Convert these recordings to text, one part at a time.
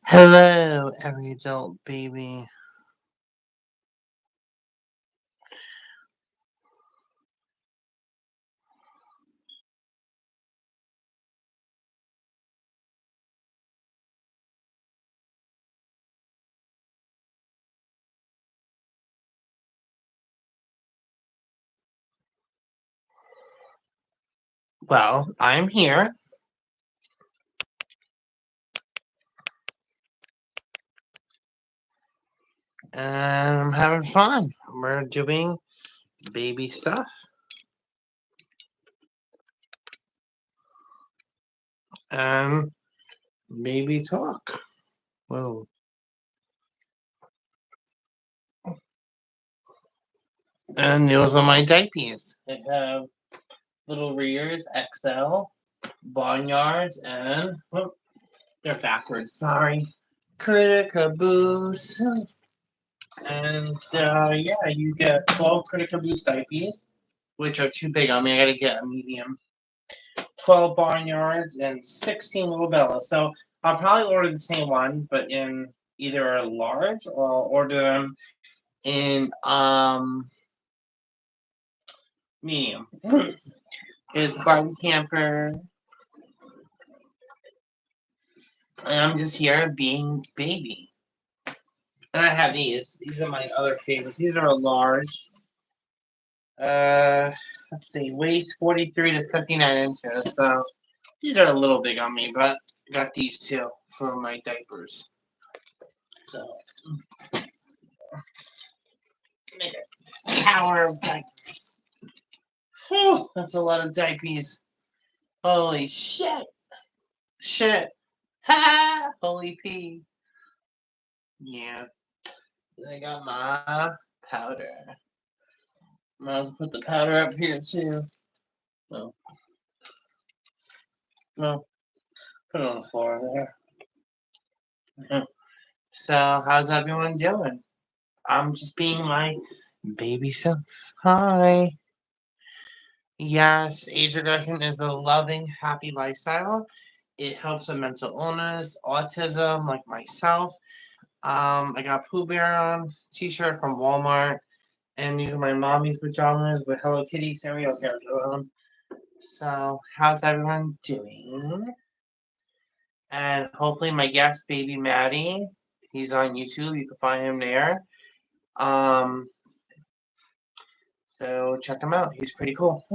Hello, every adult baby. Well, I'm here and I'm having fun. We're doing baby stuff and baby talk. Whoa. And those are my diapers. I have little rears, XL, barnyards, and they're backwards. Sorry. Critica Boost. And yeah, you get 12 Critica Boost diapers, which are too big on me. I gotta get a medium. 12 barnyards, and 16 little bellas. So I'll probably order the same ones, but in either a large or I'll order them in medium. Here's the Barton camper. And I'm just here being baby. And I have these. These are my other favorites. These are a large. Uh let's see, waist 43 to 59 inches. So these are a little big on me, but I got these too for my diapers. So make a tower of diapers. Whew, that's a lot of diapers. Holy shit. Shit. Ha! Holy pee. Yeah. Then I got my powder. Might as well put the powder up here too. No. No. Put it on the floor there. So, how's everyone doing? I'm just being my baby self. Hi. Yes, age regression is a loving, happy lifestyle. It helps with mental illness, autism, like myself. I got a Pooh Bear on t-shirt from Walmart, and these are my mommy's pajamas with Hello Kitty cereal character on them. So, how's everyone doing? And hopefully, my guest, baby Maddie, he's on YouTube. You can find him there. Um, so check him out. He's pretty cool.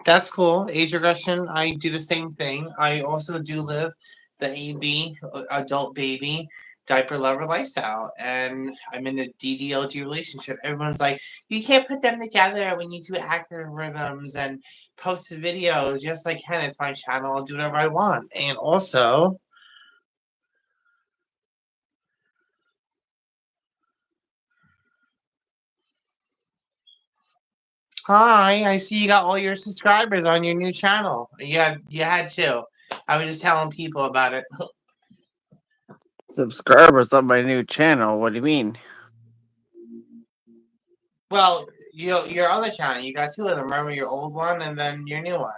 That's cool. Age regression. I do the same thing. I also do live the AB, adult baby, diaper lover lifestyle, and I'm in a DDLG relationship. Everyone's like, you can't put them together when you do algorithms and post videos. Yes, I can. It's my channel. I'll do whatever I want. And also, hi. I see you got all your subscribers on your new channel. You had two. I was just telling people about it. Subscribers on my new channel. What do you mean? Well, your other channel, you got two of them. Remember your old one and then your new one.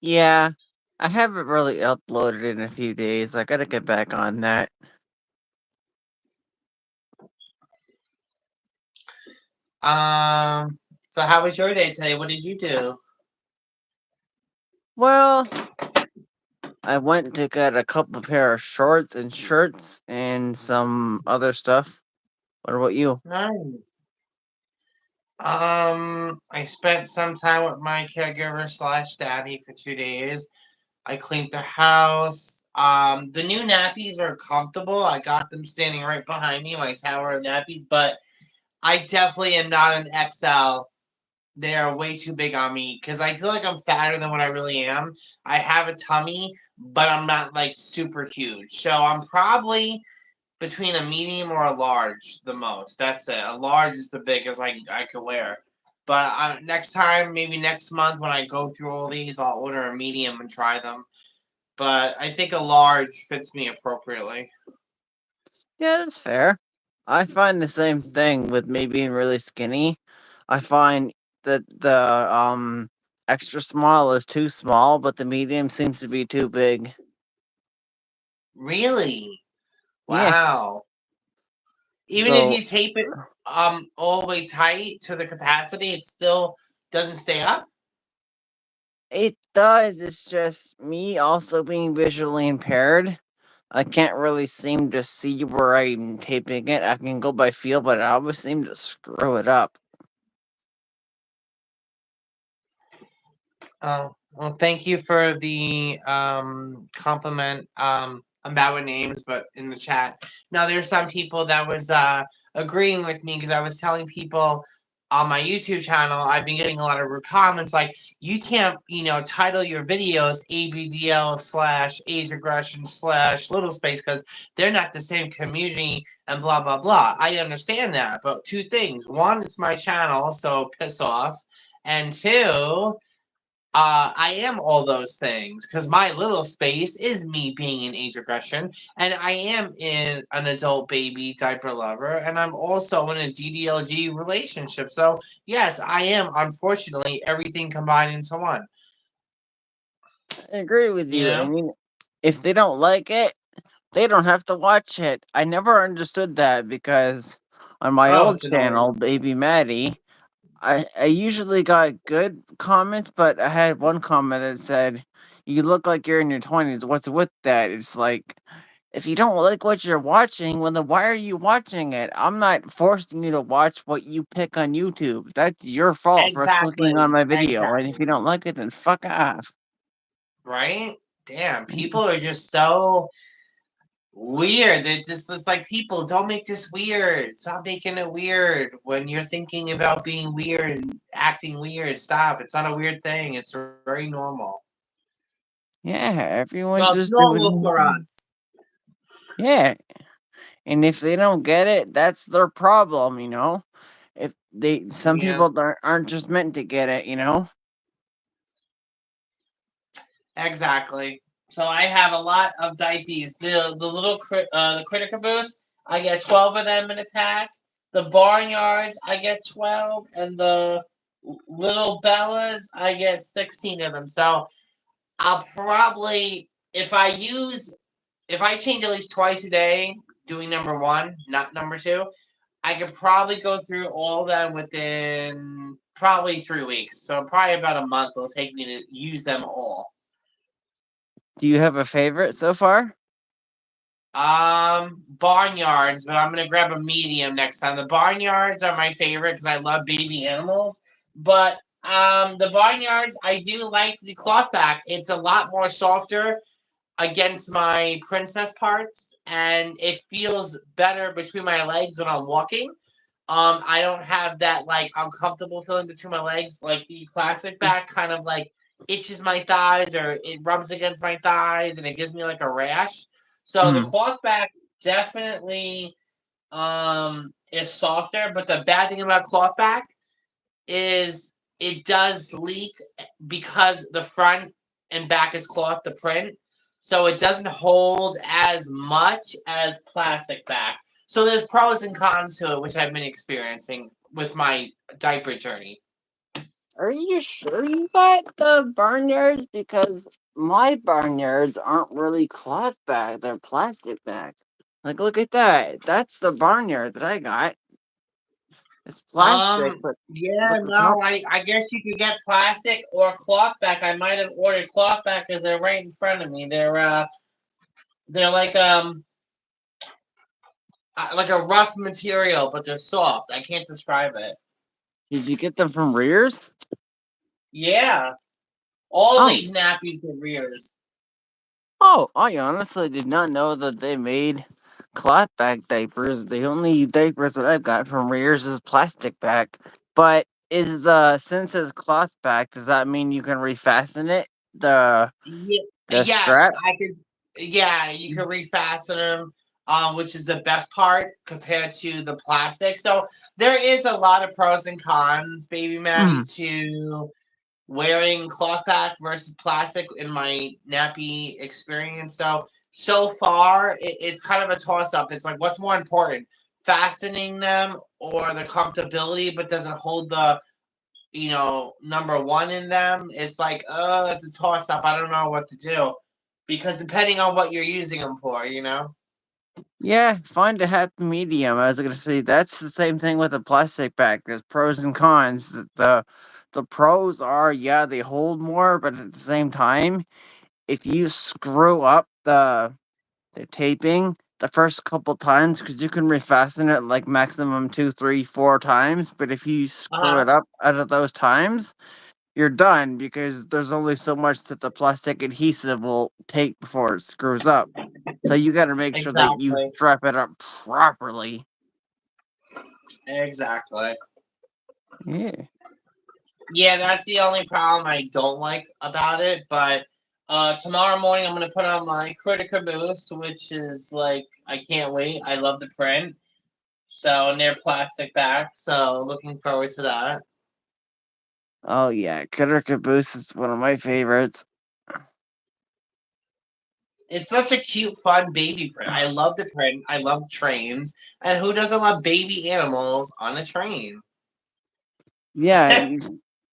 Yeah, I haven't really uploaded in a few days. I gotta get back on that. So how was your day today? What did you do? Well, I went to get a couple pair of shorts and shirts and some other stuff. What about you? Nice. I spent some time with my caregiver slash daddy for 2 days. I cleaned the house. The new nappies are comfortable. I got them standing right behind me, my tower of nappies, but I definitely am not an XL. They are way too big on me because I feel like I'm fatter than what I really am. I have a tummy, but I'm not like super huge. So I'm probably between a medium or a large the most. That's it. A large is the biggest I could wear. But next time, maybe next month when I go through all these, I'll order a medium and try them. But I think a large fits me appropriately. Yeah, that's fair. I find the same thing with me being really skinny. I find that the extra small is too small, but the medium seems to be too big. Really? Yeah. Wow. Even if So you tape it all the way tight to the capacity, it still doesn't stay up? it does. It's just me also being visually impaired. I can't really seem to see where I'm taping it. I can go by feel, but I always seem to screw it up. Oh, well, thank you for the compliment. I'm bad with names, but in the chat. Now, there's some people that was agreeing with me because I was telling people on my YouTube channel, I've been getting a lot of rude comments like, you can't, title your videos ABDL slash age aggression slash little space because they're not the same community and blah, blah, blah. I understand that, but two things. One, it's my channel, so piss off. And two, I am all those things because my little space is me being in age regression, and I am in an adult baby diaper lover, and I'm also in a GDLG relationship. So yes, I am unfortunately everything combined into one. I agree with You you. I know? mean, if they don't like it, they don't have to watch it. I never understood that because on my Oh, old it's annoying. channel, Baby Maddie, I usually got good comments, but I had one comment that said, "You look like you're in your 20s. What's with that?" It's like, if you don't like what you're watching, well, then why are you watching it? I'm not forcing you to watch what you pick on YouTube. That's your fault for clicking on Exactly. my video. And if Exactly. you don't like it, then fuck off. Right? Damn, people are just so weird. It's like people don't make this weird. Stop making it weird when you're thinking about being weird and acting weird. Stop. It's not a weird thing. It's very normal. Yeah, everyone's Well, it's just normal doing. for us. Yeah, and if they don't get it, that's their problem. If some Yeah, people aren't just meant to get it. exactly. So I have a lot of diapers. The critter caboose, I get 12 of them in a pack. The barnyards, I get 12, and the little Bellas, I get 16 of them. So I'll probably if I change at least twice a day, doing number one, not number two, I could probably go through all of them within probably 3 weeks. So probably about a month it'll take me to use them all. Do you have a favorite so far? Barnyards, but I'm gonna grab a medium next time. The barnyards are my favorite because I love baby animals. But the barnyards, I do like the cloth back. It's a lot more softer against my princess parts, and it feels better between my legs when I'm walking. I don't have that like uncomfortable feeling between my legs, like the classic back kind of like itches my thighs or it rubs against my thighs and it gives me like a rash. So the Mm. cloth back definitely is softer, but the bad thing about cloth back is it does leak because the front and back is cloth, the print. So it doesn't hold as much as plastic back. So there's pros and cons to it, which I've been experiencing with my diaper journey. Are you sure you got the barnyards? Because my barnyards aren't really cloth bags; they're plastic bags. Like, look at that. That's the barnyard that I got. It's plastic, Yeah, but the top. no, I guess you could get plastic or cloth back. I might have ordered cloth back because they're right in front of me. They're like a rough material, but they're soft. I can't describe it. Did you get them from Rears? Yeah, all Oh, these nappies are rears. oh, I honestly did not know that they made cloth bag diapers. The only diapers that I've got from Rears is plastic bag. But since it's cloth bag, does that mean you can refasten it? Yeah, The yes, strap? I could. Yeah, you can refasten them, which is the best part compared to the plastic. So there is a lot of pros and cons, baby Maddie, Mm. to wearing cloth pack versus plastic in my nappy experience. So far, it's kind of a toss up. It's like what's more important, fastening them or the comfortability, but doesn't hold the number one in them, it's like, it's a toss up. I don't know what to do because depending on what you're using them for. Yeah, find a happy medium. I was gonna say that's the same thing with a plastic bag. There's pros and cons. The pros are, yeah, they hold more, but at the same time, if you screw up the taping the first couple times, because you can refasten it like maximum 2, 3, 4 times, but if you Uh screw huh. it up out of those times, you're done because there's only so much that the plastic adhesive will take before it screws up. So you got to make sure that you Exactly. strap it up properly. Exactly. Yeah. Yeah, that's the only problem I don't like about it. But tomorrow morning I'm gonna put on my Critica Boost, which is like I can't wait. I love the print. So and they're plastic back. So looking forward to that. Oh yeah, Cutter Caboose is one of my favorites. It's such a cute, fun baby print. I love the print. I love trains. And who doesn't love baby animals on a train? Yeah,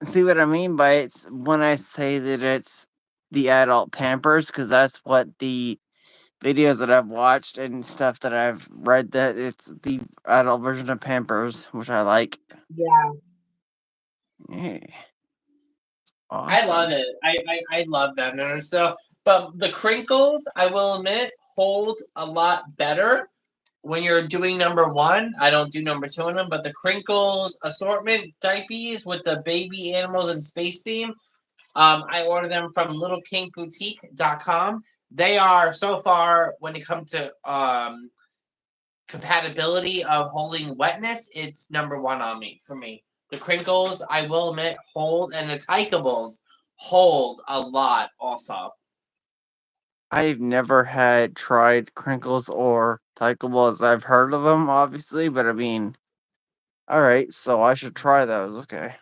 see what I mean by it's when I say that it's the adult Pampers, because that's what the videos that I've watched and stuff that I've read, that it's the adult version of Pampers, which I like. Yeah. Yeah, I love awesome. it. I love them. And so, but the crinkles, I will admit, hold a lot better when you're doing number one. I don't do number two in them, but the crinkles assortment diapers with the baby animals and space theme, I order them from littlekinkboutique.com. They are so far when it comes to compatibility of holding wetness, it's number one on me for me. The crinkles, I will admit, hold, and the tykeables hold a lot also. I've never had tried Crinkles or Tykables. I've heard of them, obviously, but I mean, all right, so I should try those. Okay,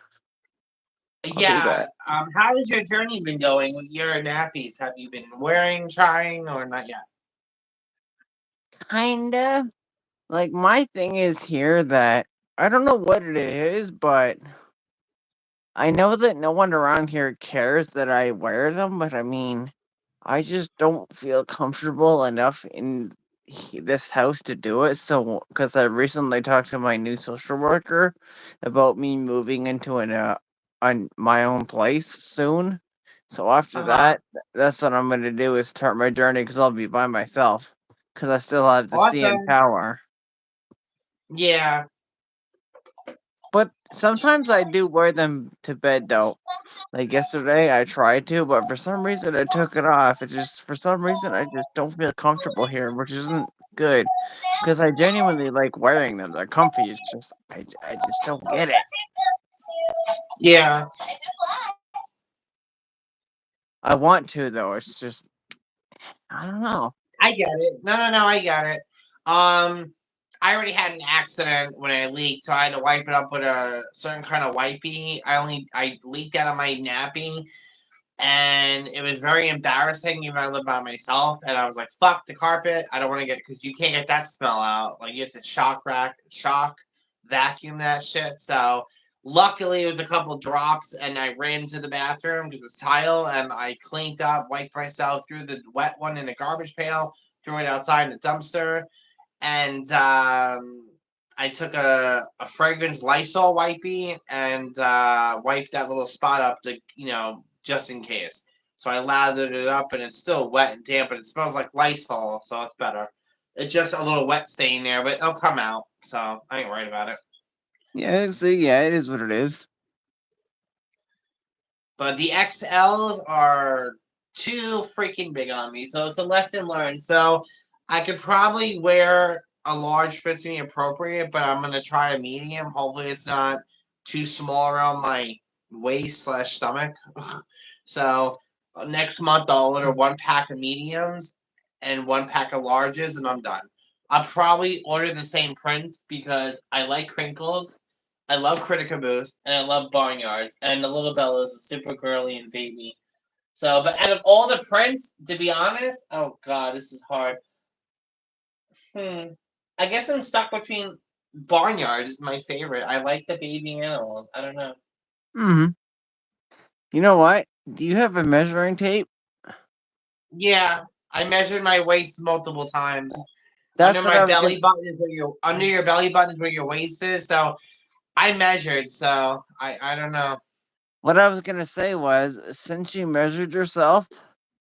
I'll do Yeah. that. How has your journey been going with your nappies? Have you been wearing, trying, or not yet? Kinda. Like, my thing is here that I don't know what it is, but I know that no one around here cares that I wear them, but I mean, I just don't feel comfortable enough in this house to do it. So, because I recently talked to my new social worker about me moving into on my own place soon. So after Uh huh. that, that's what I'm gonna do is start my journey because I'll be by myself because I still have the CN Awesome. Tower. Yeah. But sometimes I do wear them to bed though. Like yesterday, I tried to, but for some reason I took it off. It's just for some reason I just don't feel comfortable here, which isn't good because I genuinely like wearing them. They're comfy. It's just I just don't get it. Yeah. I want to though. It's just I don't know. I get it. No, no, no. I get it. I already had an accident when I leaked, so I had to wipe it up with a certain kind of wipey. I leaked out of my nappy, and it was very embarrassing. Even though I live by myself, and I was like, "Fuck the carpet! I don't want to get because you can't get that smell out. Like you have to shock vacuum that shit." So luckily, it was a couple drops, and I ran to the bathroom because it's tile, and I cleaned up, wiped myself, threw the wet one in a garbage pail, threw it outside in the dumpster, and I took a fragrance Lysol wipey and wiped that little spot up to just in case. So I lathered it up, and it's still wet and damp, but it smells like Lysol, so it's better. It's just a little wet stain there, but it'll come out, so I ain't worried about it. Yeah, see, yeah, it is what it is. But the XLs are too freaking big on me, so it's a lesson learned. So I could probably wear a large fits me appropriate, but I'm gonna try a medium. Hopefully, it's not too small around my waist slash stomach. So next month I'll order one pack of mediums and one pack of larges, and I'm done. I'll probably order the same prints because I like crinkles. I love Critica Boost and I love Barnyards, and the Little Bellas is super girly and baby. So, but out of all the prints, to be honest, oh god, this is hard. Hmm. I guess I'm stuck between Barnyard is my favorite. I like the baby animals. I don't know. Hmm. You know what? Do you have a measuring tape? Yeah, I measured my waist multiple times. Under That's what my I was gonna. belly button is where your under your belly button is where your waist is. So I measured. So I don't know. What I was gonna say was, since you measured yourself,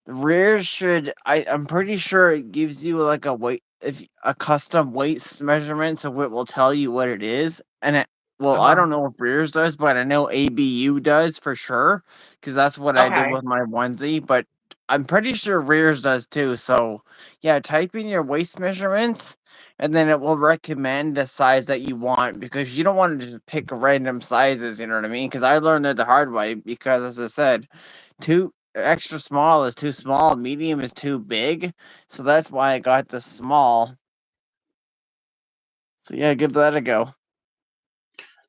the rear should. I'm pretty sure it gives you like a weight, if a custom weights measurement, so it will tell you what it is. And well, Uh I huh. don't know if rears does, but I know ABU does for sure, because that's what I did Okay. with my onesie. But I'm pretty sure rears does too. So yeah, type in your waist measurements, and then it will recommend the size that you want, because you don't want to just pick random sizes. You know what I mean? Because I learned it the hard way. Because as I said, too extra small is too small, medium is too big. So that's why I got the small. So yeah, give that a go.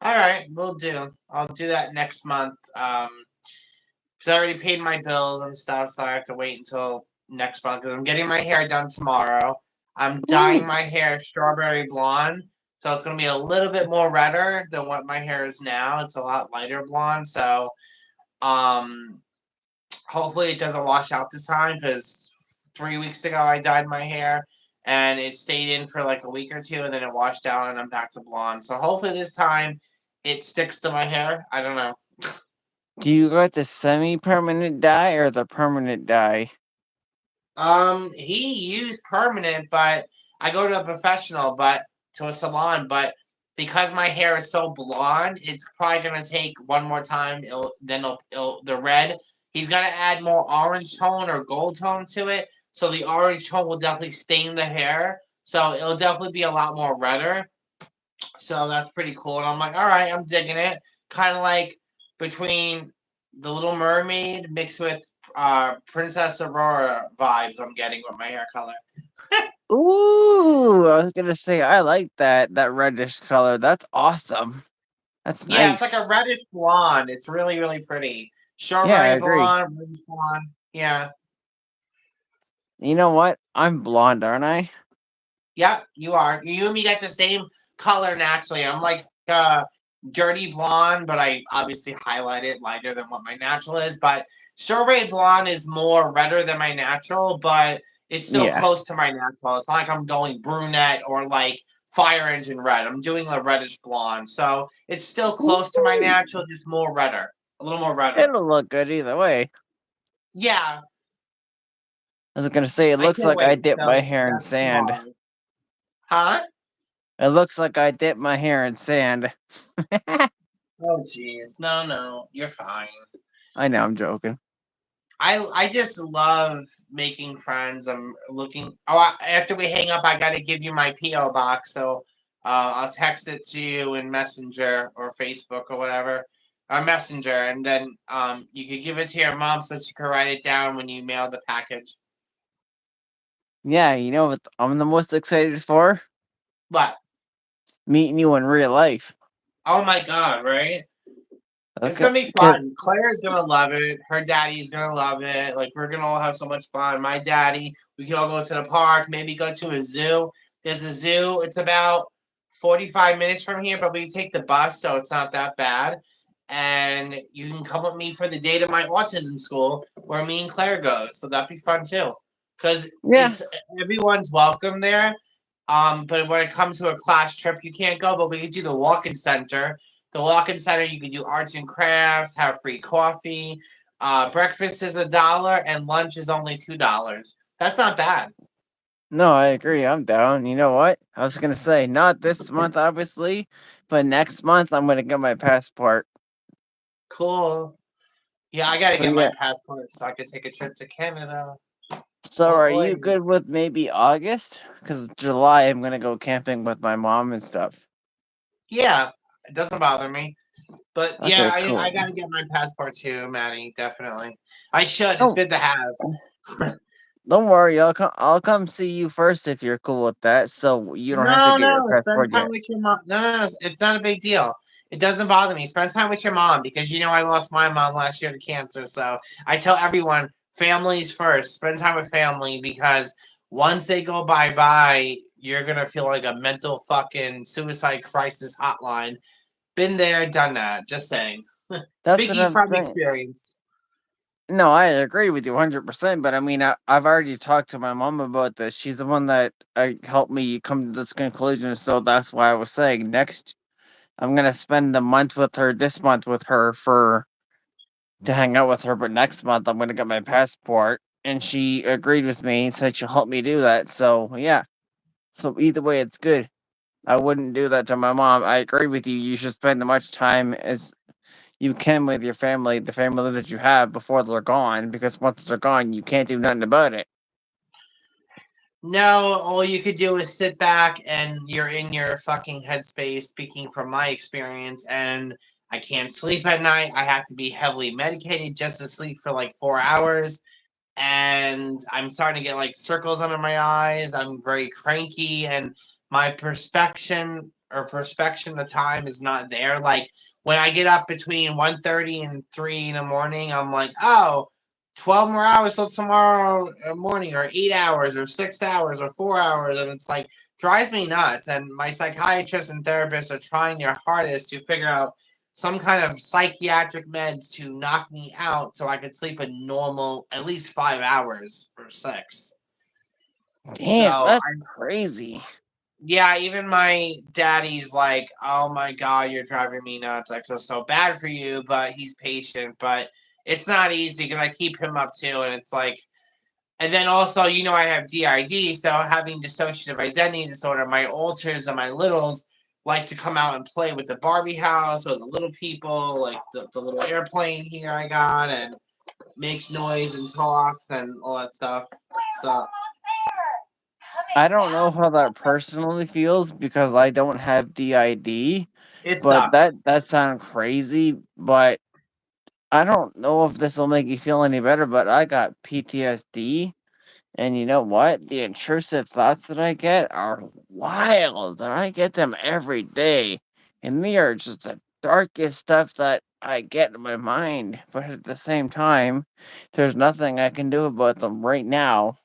All right, we'll do. I'll do that next month. Because I already paid my bills and stuff, so I have to wait until next month. Because I'm getting my hair done tomorrow. I'm dyeing Ooh. my hair strawberry blonde, so it's gonna be a little bit more redder than what my hair is now. It's a lot lighter blonde, so um, hopefully it doesn't wash out this time. Because 3 weeks ago I dyed my hair and it stayed in for like a week or two, and then it washed out, and I'm back to blonde. So hopefully this time it sticks to my hair. I don't know. Do you got the semi-permanent dye or the permanent dye? He used permanent, but I go to a professional, but to a salon, but because my hair is so blonde, it's probably gonna take one more time. The red. He's gonna add more orange tone or gold tone to it, so the orange tone will definitely stain the hair. So it'll definitely be a lot more redder. So that's pretty cool. And I'm like, all right, I'm digging it. Kind of like between the Little Mermaid mixed with Princess Aurora vibes. I'm getting with my hair color. Ooh, I was gonna say I like that reddish color. That's awesome. That's Yeah, it's like nice. a reddish blonde. It's really really pretty. Yeah, I Strawberry agree. blonde, reddish blonde. Yeah. You know what? I'm blonde, aren't I? Yep, you are. You and me got the same color naturally. I'm like dirty blonde, but I obviously highlight it lighter than what my natural is. But strawberry blonde is more redder than my natural, but it's still Yeah. close to my natural. It's not like I'm going brunette or like fire engine red. I'm doing the reddish blonde. So it's still close to my Ooh. natural, just more redder. A little more redder. It'll look good either way. Yeah, I was gonna say it I looks can't like I wait. dipped my So hair in that's sand. tomorrow. Huh? It looks like I dipped my hair in sand. Oh jeez. No, no. You're fine. I know I'm joking. I just love making friends. I'm looking. Oh, after we hang up, I got to give you my PO box. So I'll text it to you in Messenger or Facebook or whatever, or Messenger, and then you could give it to your mom so she can write it down when you mail the package. Yeah, you know what I'm the most excited for? What? Meeting you in real life. Oh my god! Right? It's Okay, gonna be cause fun. Claire's gonna love it. Her daddy's gonna love it. Like we're gonna all have so much fun. My daddy, we can all go to the park. Maybe go to a zoo. There's a zoo. It's about 45 minutes from here, but we can take the bus, so it's not that bad. And you can come with me for the day to my autism school, where me and Claire goes. So that'd be fun too, because yeah, it's everyone's welcome there. But when it comes to a class trip, you can't go. But we could do the walk-in center. The walk-in center, you can do arts and crafts, have free coffee. Breakfast is $1, and lunch is only $2. That's not bad. no, I agree. I'm down. You know what? I was gonna say not this month, obviously, but next month I'm gonna get my passport. Cool. Yeah, I gotta So get my yeah. passport so I can take a trip to Canada. So Oh are boy. you good with maybe August? Because July I'm gonna go camping with my mom and stuff. Yeah, it doesn't bother me. But yeah, Okay, I cool. gotta get my passport too, Maddie. Definitely. I should. It's Don't good to have. don't worry. I'll come see you first if you're cool with that. So you don't have to No, get your no. Spend passport time yet. with your mom. No, no, no. It's not a big deal. It doesn't bother me. Spend time with your mom because you know I lost my mom last year to cancer. So I tell everyone, families first. Spend time with family because once they go bye bye, you're gonna feel like a mental fucking suicide crisis hotline. Been there, done that. Just saying. That's what Speaking I'm from saying. experience. No, I agree with you 100%. But I mean, I've already talked to my mom about this. She's the one that helped me come to this conclusion. So that's why I was saying next, I'm gonna spend the month with her. This month with her for to hang out with her. But next month, I'm gonna get my passport. And she agreed with me and said she'll help me do that. So yeah. So either way, it's good. I wouldn't do that to my mom. I agree with you. You should spend as much time as you can with your family, the family that you have before they're gone, because once they're gone, you can't do nothing about it. No, all you could do is sit back and you're in your fucking headspace, speaking from my experience, and I can't sleep at night. I have to be heavily medicated just to sleep for like 4 hours. And I'm starting to get like circles under my eyes. I'm very cranky, and my perspection of time is not there. Like when I get up between 1:30 and 3 in the morning, I'm like, oh, 12 more hours till tomorrow morning, or 8 hours, or 6 hours, or 4 hours. And it's like, drives me nuts. And my psychiatrists and therapists are trying their hardest to figure out some kind of psychiatric meds to knock me out so I could sleep a normal at least 5 hours or six. Damn, So that's I crazy. yeah, even my daddy's like, "Oh my god, you're driving me nuts. I feel so bad for you," but he's patient. But it's not easy because I keep him up too, and it's like, and then also, I have DID, so having dissociative identity disorder, my alters and my littles like to come out and play with the Barbie house or the little people, like the little airplane here I got, and makes noise and talks and all that stuff. So I don't know how that personally feels because I don't have DID, it but that sucks. that sounds crazy. But I don't know if this will make you feel any better. But I got PTSD. And you know what? The intrusive thoughts that I get are wild, and I get them every day. And they are just the darkest stuff that I get in my mind. But at the same time, there's nothing I can do about them right now.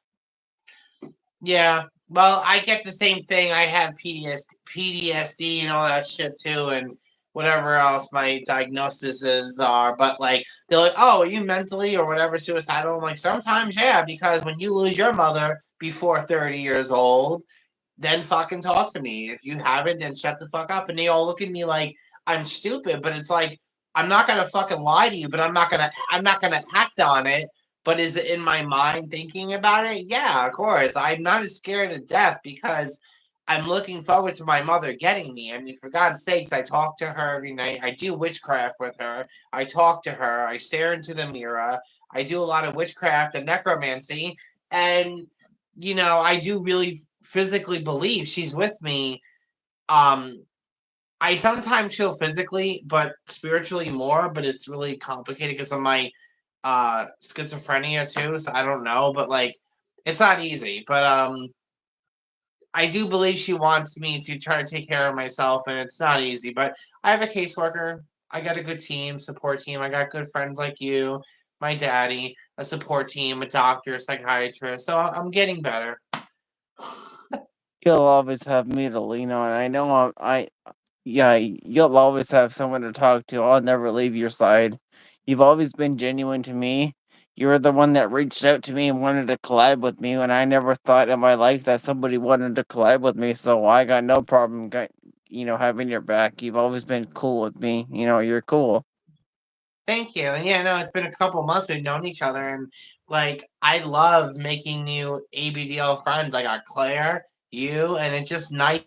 Yeah. Well, I get the same thing. I have PTSD and all that shit too, and whatever else my diagnoses are. But like, they're like, "Oh, are you mentally or whatever suicidal?" I'm like, sometimes, yeah, because when you lose your mother before 30 years old, then fucking talk to me. If you haven't, then shut the fuck up. And they all look at me like I'm stupid, but it's like, I'm not gonna fucking lie to you, but I'm not gonna act on it. But is it in my mind thinking about it? Yeah, of course. I'm not as scared of death because I'm looking forward to my mother getting me. I mean, for God's sakes, I talk to her every night. I do witchcraft with her. I talk to her. I stare into the mirror. I do a lot of witchcraft and necromancy. And I do really physically believe she's with me. Um, I sometimes feel physically, but spiritually more. But it's really complicated because of my schizophrenia too. So I don't know, but like, it's not easy. But I do believe she wants me to try to take care of myself, and it's not easy. But I have a caseworker. I got a good team, support team. I got good friends like you, my daddy, a support team, a doctor, a psychiatrist. So I'm getting better. You'll always have me to lean on. I know yeah, you'll always have someone to talk to. I'll never leave your side. You've always been genuine to me. You were the one that reached out to me and wanted to collab with me when I never thought in my life that somebody wanted to collab with me. So I got no problem, having your back. You've always been cool with me. You're cool. Thank you. And yeah, no, it's been a couple months we've known each other, and like I love making new ABDL friends. I got Claire, you, and it's just nice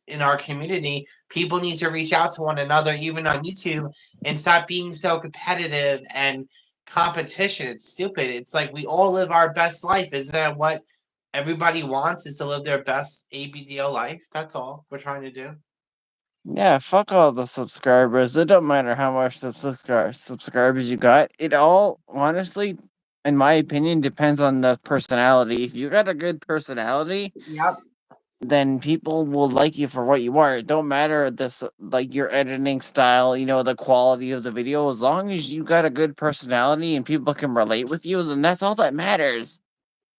in our community. People need to reach out to one another, even on YouTube, and stop being so competitive and competition. It's stupid. It's like we all live our best life. Isn't that what everybody wants? Is to live their best ABDL life. That's all we're trying to do. Yeah, fuck all the subscribers. It don't matter how much subscribers you got. It all, honestly, in my opinion, depends on the personality. If you got a good personality, Yep. then people will like you for what you are. It don't matter this like your editing style, the quality of the video. As long as you got a good personality and people can relate with you, then that's all that matters.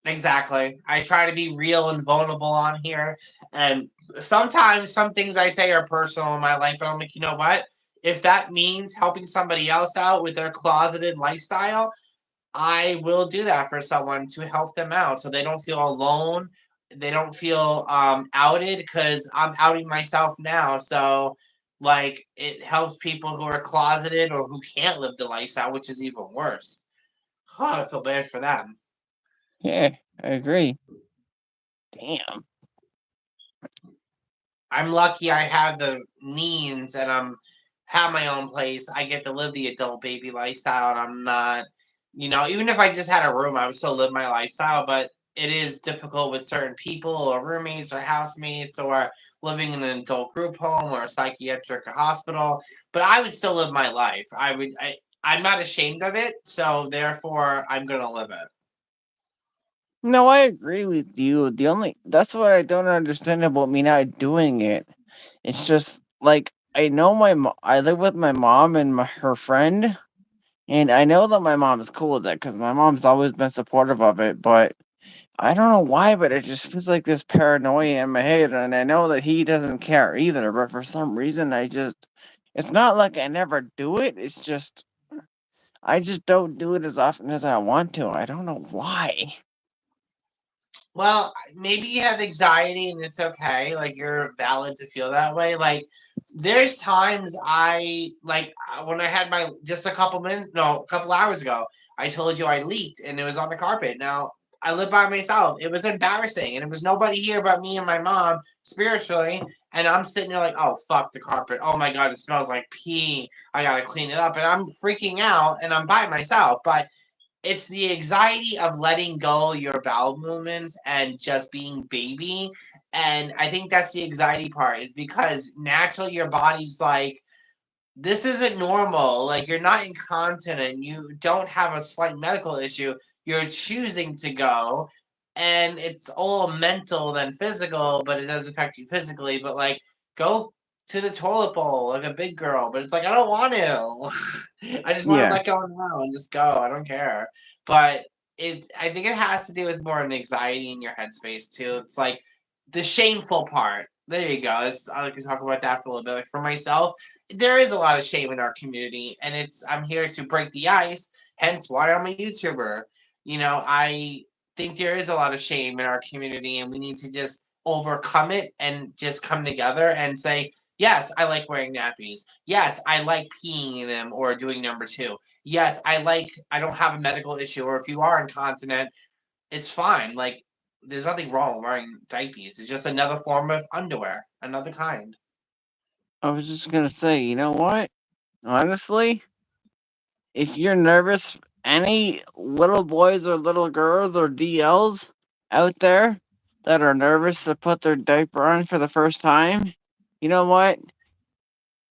Exactly. I try to be real and vulnerable on here. And sometimes some things I say are personal in my life, but I'm like, you know what? if that means helping somebody else out with their closeted lifestyle, I will do that for someone to help them out so they don't feel alone. They don't feel outed because I'm outing myself now. So, like, it helps people who are closeted or who can't live the lifestyle, which is even worse. Oh, I feel bad for them. Yeah, I agree. Damn. I'm lucky I have the means and have my own place. I get to live the adult baby lifestyle and I'm not, even if I just had a room, I would still live my lifestyle, but it is difficult with certain people or roommates or housemates or living in an adult group home or a psychiatric hospital. But I would still live my life. I'm not ashamed of it, so therefore I'm gonna live it. No, I agree with you. The only that's what I don't understand about me not doing it. It's just like I know I live with my mom and her friend, and I know that my mom is cool with it because my mom's always been supportive of it. But I don't know why, but it just feels like this paranoia in my head, and I know that he doesn't care either. But for some reason, it's not like I never do it. It's just I just don't do it as often as I want to. I don't know why. Well, maybe you have anxiety and it's okay. Like you're valid to feel that way. Like there's times when I had my just a couple hours ago, I told you I leaked and it was on the carpet. Now I live by myself. It was embarrassing and it was nobody here but me and my mom spiritually. And I'm sitting there like, oh fuck the carpet. Oh my god, it smells like pee. I gotta clean it up. And I'm freaking out and I'm by myself. But it's the anxiety of letting go your bowel movements and just being baby. And I think that's the anxiety part is because naturally your body's like, this isn't normal. Like you're not incontinent. You don't have a slight medical issue. You're choosing to go. And it's all mental than physical, but it does affect you physically. But like, go to the toilet bowl like a big girl. But it's like, I don't want to. I just want to Yeah. let go now and just go. I don't care. But I think it has to do with more an anxiety in your headspace too. It's like the shameful part. There you go. I can talk about that for a little bit. Like for myself, there is a lot of shame in our community, and I'm here to break the ice. Hence, why I'm a YouTuber. I think there is a lot of shame in our community, and we need to just overcome it and just come together and say, yes, I like wearing nappies. Yes, I like peeing in them or doing number two. Yes, I don't have a medical issue, or if you are incontinent, it's fine. Like, there's nothing wrong with wearing diapers. It's just another form of underwear, another kind. I was just gonna say, you know what? Honestly, if you're nervous, any little boys or little girls or DLs out there that are nervous to put their diaper on for the first time, you know what?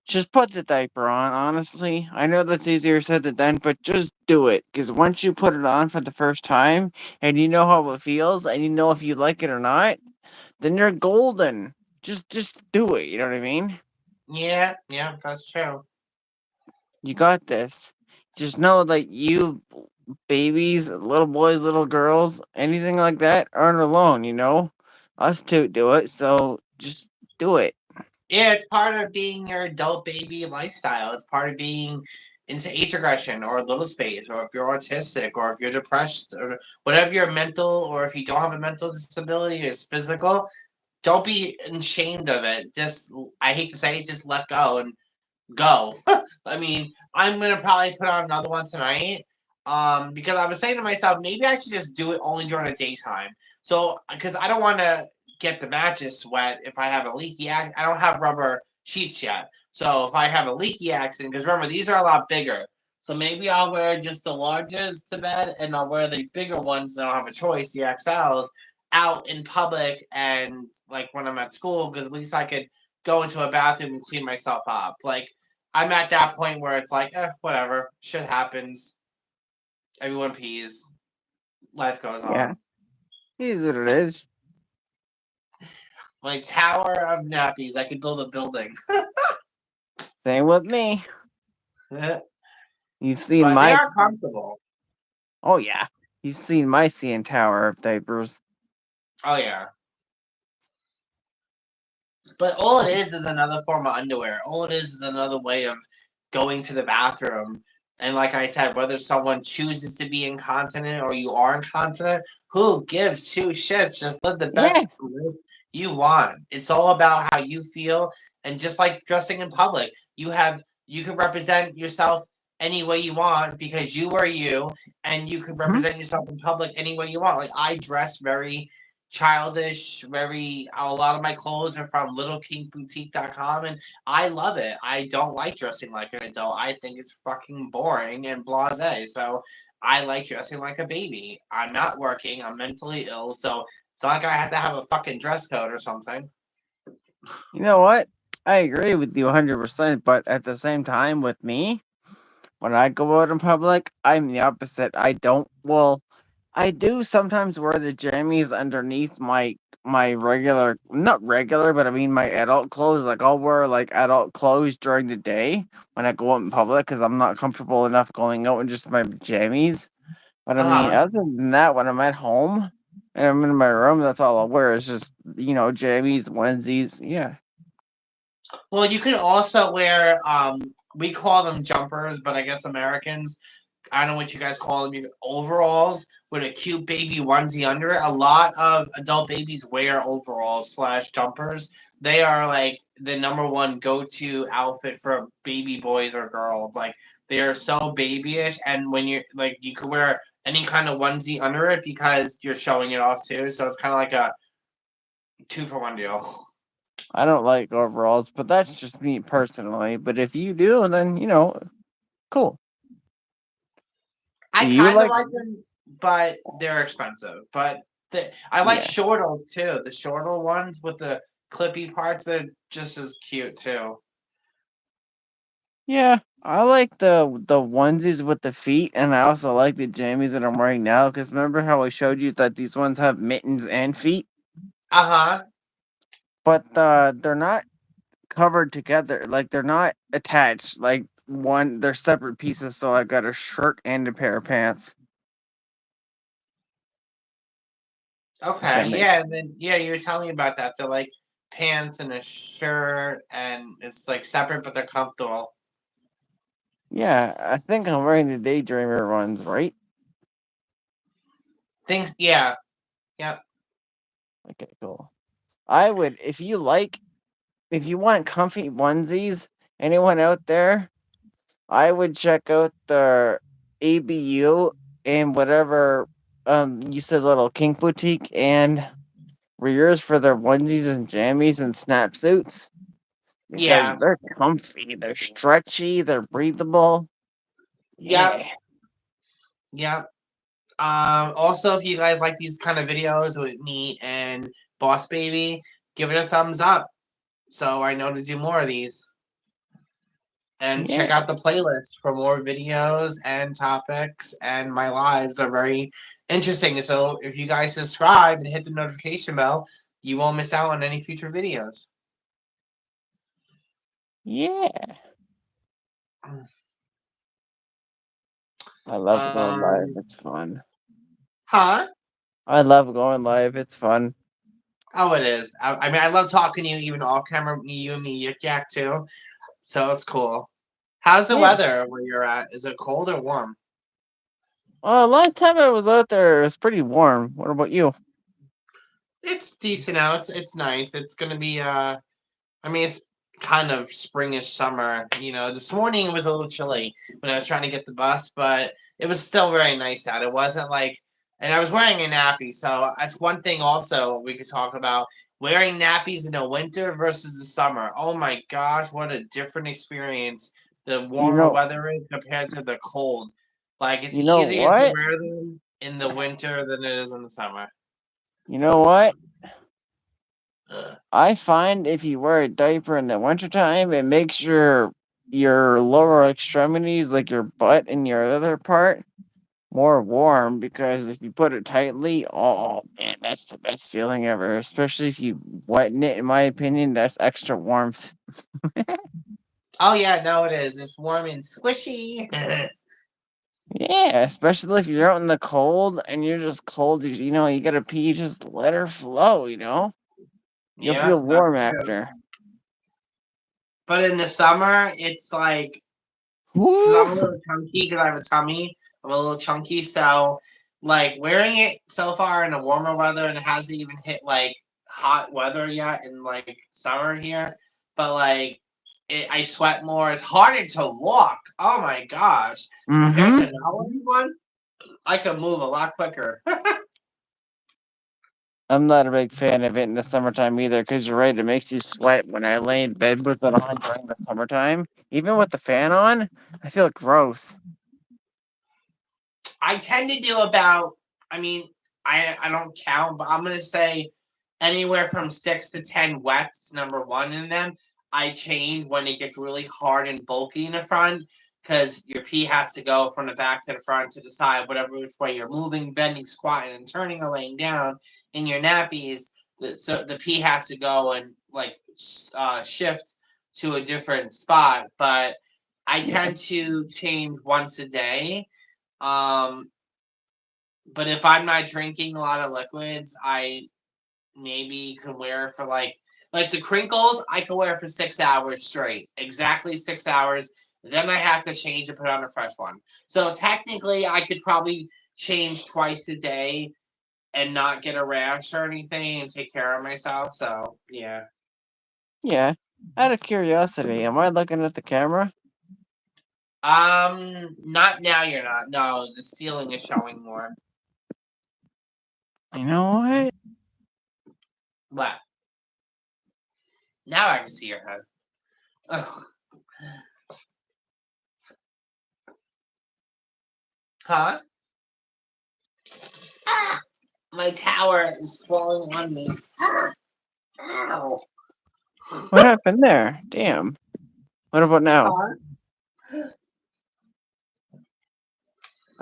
Just put the diaper on, honestly. I know that's easier said than done, but just do it. Because once you put it on for the first time and you know how it feels and you know if you like it or not, then you're golden. Just do it, you know what I mean? Yeah, yeah, that's true. You got this. Just know that you babies, little boys, little girls, anything like that aren't alone, you know? Us two do it, so just do it. Yeah, it's part of being your adult baby lifestyle. It's part of being into age regression or little space, or if you're autistic, or if you're depressed, or whatever your mental, or if you don't have a mental disability, or it's physical. Don't be ashamed of it. Just, I hate to say it, just let go and go. I mean, I'm gonna probably put on another one tonight. Because I was saying to myself, maybe I should just do it only during the daytime. So, because I don't want to get the mattress wet if I have a leaky accident. I don't have rubber sheets yet. So if I have a leaky accident, because remember these are a lot bigger. So maybe I'll wear just the larges to bed, and I'll wear the bigger ones. And I don't have a choice, the XLs, out in public and like when I'm at school, because at least I could go into a bathroom and clean myself up. Like I'm at that point where it's like, whatever, shit happens. Everyone pees. Life goes Yeah, on. it is what it is. My tower of nappies. I could build a building. Same with me. But You've seen they my are comfortable. oh yeah. You've seen my CN Tower of diapers. Oh yeah. But all it is another form of underwear. All it is another way of going to the bathroom. And like I said, whether someone chooses to be incontinent or you are incontinent, who gives two shits? Just live the Yeah. best life you want. It's all about how you feel, and just like dressing in public, you can represent yourself any way you want because you are you, and you can Mhm. represent yourself in public any way you want. Like I dress very childish, very a lot of my clothes are from littlekinkboutique.com, and I love it. I don't like dressing like an adult. I think it's fucking boring and blasé. So I like dressing like a baby. I'm not working. I'm mentally ill, so it's not like I have to have a fucking dress code or something. You know what? I agree with you 100%, but at the same time, with me, when I go out in public, I'm the opposite. I don't. Well, I do sometimes wear the jammies underneath my regular, not regular, but I mean my adult clothes. Like I'll wear like adult clothes during the day when I go out in public because I'm not comfortable enough going out in just my jammies. But I Uh mean, huh. other than that, when I'm at home and I'm in my room, that's all I'll wear. It's just jammies, onesies. Yeah, Well, you could also wear we call them jumpers, but I guess Americans, I don't know what you guys call them, overalls with a cute baby onesie under it. A lot of adult babies wear overalls slash jumpers. They are like the number one go to outfit for baby boys or girls. Like they are so babyish, and when you're like, you could wear any kind of onesie under it because you're showing it off too. So it's kind of like a two for one deal. I don't like overalls, but that's just me personally. But if you do, then cool. I Do you kind of like? like them, but they're expensive. But I like Yeah, shortles too. The shortle ones with the clippy parts, they're just as cute too. yeah. I like the onesies with the feet, and I also like the jammies that I'm wearing now. Because remember how I showed you that these ones have mittens and feet, Uh huh. but they're not covered together. Like they're not attached. Like one, they're separate pieces. So I got a shirt and a pair of pants. If Okay. that makes. Yeah. And then yeah, you were telling me about that. They're like pants and a shirt, and it's like separate, but they're comfortable. Yeah, I think I'm wearing the daydreamer ones, right? Things. Yeah. Yep. Okay, cool. I would, if you want comfy onesies, anyone out there, I would check out the ABU and whatever you said, little kink boutique and Rears for their onesies and jammies and snap suits because Yeah. they're comfy, they're stretchy, they're breathable. Yep. Yeah, Yep. Also, if you guys like these kind of videos with me and Boss Baby, give it a thumbs up so I know to do more of these. And yeah, check out the playlist for more videos and topics. And my lives are very interesting. So if you guys subscribe and hit the notification bell, you won't miss out on any future videos. yeah. I love going live. Um, It's fun. huh? I love going live. It's fun. Oh, it is. I mean, I love talking to you, even off camera. You and me, yik yak too. So it's cool. How's the Yeah. weather where you're at? Is it cold or warm? Last time I was out there, it was pretty warm. What about you? It's decent out. It's nice. It's gonna be I mean, it's kind of springish summer. You know, this morning it was a little chilly when I was trying to get the bus, but it was still very nice out. It wasn't like, and I was wearing a nappy, so that's one thing also we could talk about wearing nappies in the winter versus the summer. Oh my gosh, what a different experience the You warmer know, weather is compared to the cold. Like, it's you know easier to what? wear them in the winter than it is in the summer. You know what? Ugh. I find if you wear a diaper in the wintertime, it makes your lower extremities, like your butt and your other part, more warm because if you put it tightly, oh man, that's the best feeling ever. Especially if you weten it, in my opinion, that's extra warmth. Oh yeah, no, it is. It's warm and squishy. Yeah, especially if you're out in the cold and you're just cold, you gotta pee, just let her flow. You'll Yeah, feel that's warm true. after. But in the summer, it's like because Woo! I'm a little chunky because I have a tummy. I'm a little chunky, so like wearing it so far in the warmer weather, and it hasn't even hit like hot weather yet in like summer here. But like I sweat more. It's harder to walk. Oh my gosh, compared Mm-hmm. to now, one, I could move a lot quicker. I'm not a big fan of it in the summertime either, because you're right, it makes you sweat. When I lay in bed with it on during the summertime, even with the fan on, I feel gross. I tend to do about. I mean, I don't count, but I'm gonna say anywhere from 6 to 10 wets. Number one in them. I change when it gets really hard and bulky in the front because your pee has to go from the back to the front to the side, whatever which way you're moving, bending, squatting, and turning or laying down in your nappies. So the pee has to go and like shift to a different spot. But I Yeah. tend to change once a day. Um, but if I'm not drinking a lot of liquids, I maybe can wear for like the crinkles. I can wear for 6 hours straight, exactly 6 hours. Then I have to change and put on a fresh one. So technically, I could probably change twice a day and not get a rash or anything and take care of myself. So yeah. Yeah. Out of curiosity, am I looking at the camera? Not now. You're not. No, the ceiling is showing more. You know what? What? Now I can see your head. Ugh. Huh? Ah! My tower is falling on me. Ah! Ow! What happened there? Damn. What about now? Huh?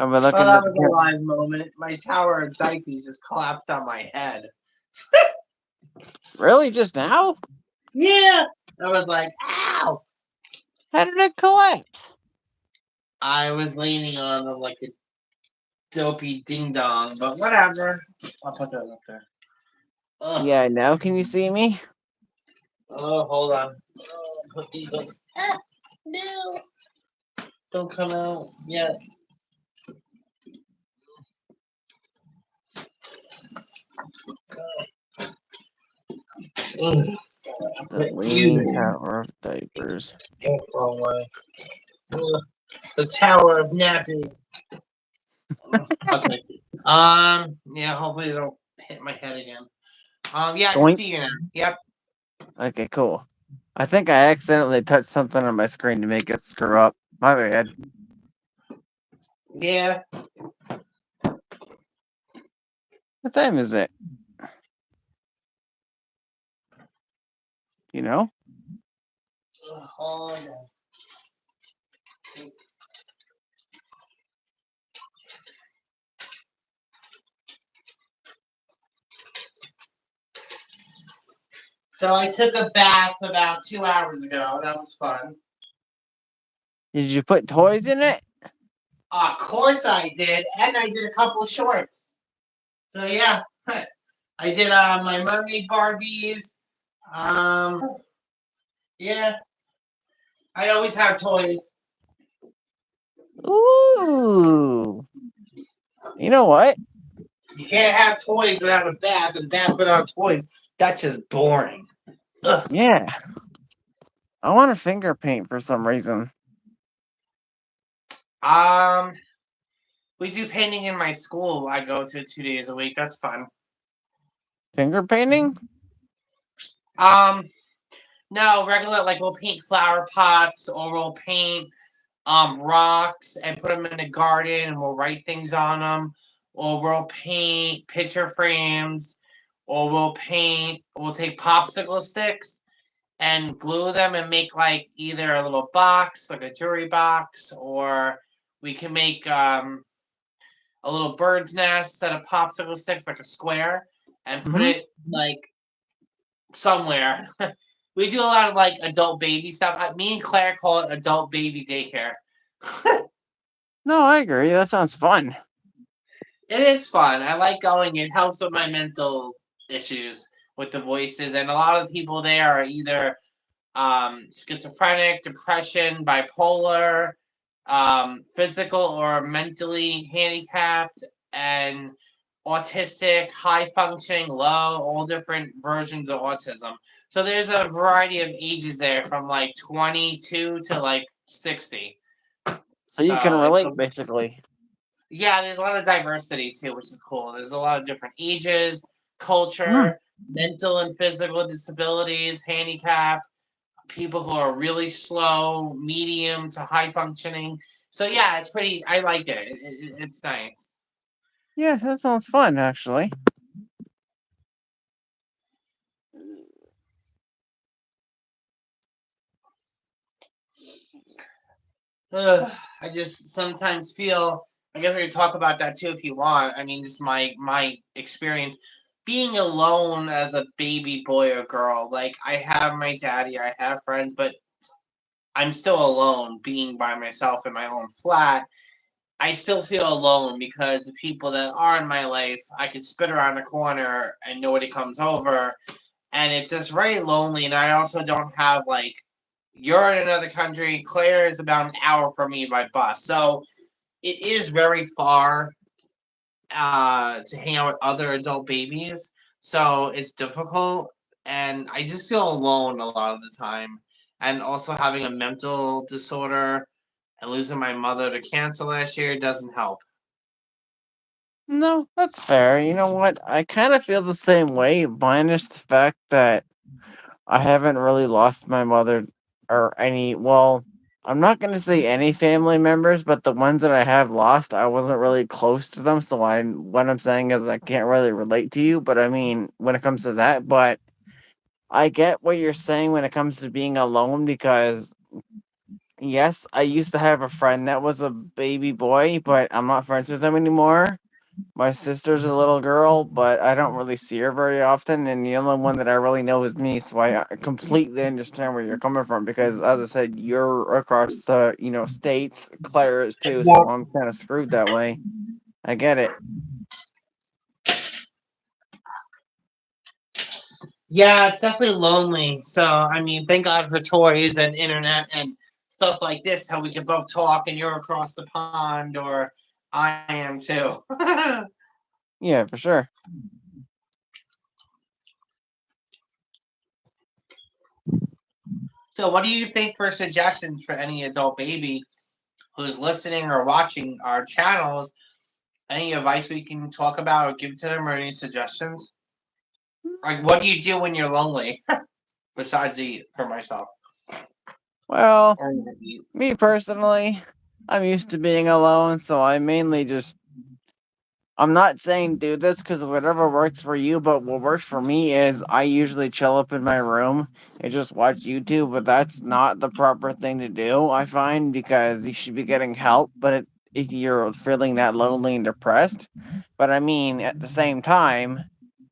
Am I Oh, looking that at the was a camera? live moment. My tower of diapers just collapsed on my head. Really? Just now? Yeah! I was like, ow! How did it collapse? I was leaning on them like a dopey ding dong, but whatever. I'll put that up there. Ugh. Yeah, now can you see me? Oh, hold on. Oh, put these up. Ah, no! Don't come out yet. Ugh. The Put you Leaning there. Tower of Diapers. Wrong way. Ugh. The Tower of Napping. Okay. Yeah. Hopefully, they don't hit my head again. Yeah, I can Doink. see you now. Yep. Okay, cool. I think I accidentally touched something on my screen to make it screw up. My bad. Yeah. What time is it? You know? Hold on. So I took a bath about 2 hours ago. That was fun. Did you put toys in it? Of course I did, and I did a couple of shorts. So yeah, I did my mermaid Barbies. Yeah, I always have toys. Ooh. You know what? You can't have toys without a bath, and bath without toys. That's just boring. Ugh. Yeah. I want to finger paint for some reason. Um, we do painting in my school. I go to 2 days a week. That's fun. Finger painting? Um, no, regular like we'll paint flower pots or we'll paint rocks and put them in the garden and we'll write things on them, or we'll paint picture frames, or we'll take popsicle sticks and glue them and make like either a little box like a jewelry box, or we can make a little bird's nest out of popsicle sticks like a square and put Mm-hmm. it like somewhere. We do a lot of like adult baby stuff. Me and Claire call it adult baby daycare. No, I agree. That sounds fun. It is fun. I like going. It helps with my mental issues with the voices, and a lot of the people there are either schizophrenic, depression, bipolar. physical or mentally handicapped, and autistic, high functioning, low, all different versions of autism. So there's a variety of ages there from like 22 to like 60. So you can So it's a, relate, basically. yeah, there's a lot of diversity too, which is cool. There's a lot of different ages, Hmm. culture, mental and physical disabilities, handicap, people who are really slow, medium to high functioning. So yeah, it's pretty. I like it. It's nice. Yeah, that sounds fun, actually. Ugh, I just sometimes feel. I guess we can talk about that too if you want. I mean, this is my experience being alone as a baby boy or girl. Like I have my daddy, I have friends, but I'm still alone being by myself in my own flat. I still feel alone because the people that are in my life, I can spit around the corner and nobody comes over. And it's just very lonely. And I also don't have, like, you're in another country. Claire is about an hour from me by bus. So it is very far to hang out with other adult babies. So it's difficult. And I just feel alone a lot of the time. And also having a mental disorder and losing my mother to cancer last year doesn't help. No, that's fair. You know what? I kind of feel the same way, minus the fact that I haven't really lost my mother or any. Well, I'm not going to say any family members, but the ones that I have lost, I wasn't really close to them. So what I'm saying is I can't really relate to you. But I mean, when it comes to that, but I get what you're saying when it comes to being alone because yes, I used to have a friend that was a baby boy, but I'm not friends with him anymore. My sister's a little girl, but I don't really see her very often, and the only one that I really know is me. So I completely understand where you're coming from because, as I said, you're across the states. Claire is too, so I'm kind of screwed that way. I get it. Yeah, it's definitely lonely. So, I mean, thank God for toys and internet and stuff like this, how we can both talk and you're across the pond or I am too. Yeah, for sure. So, what do you think for suggestions for any adult baby who's listening or watching our channels? Any advice we can talk about or give to them or any suggestions? Like, what do you do when you're lonely besides eat for myself? Well, Or eat? me personally, I'm used to being alone, so I mainly just I'm not saying do this because whatever works for you, but what works for me is I usually chill up in my room and just watch YouTube, but that's not the proper thing to do, I find, because you should be getting help, if you're feeling that lonely and depressed. But I mean, at the same time,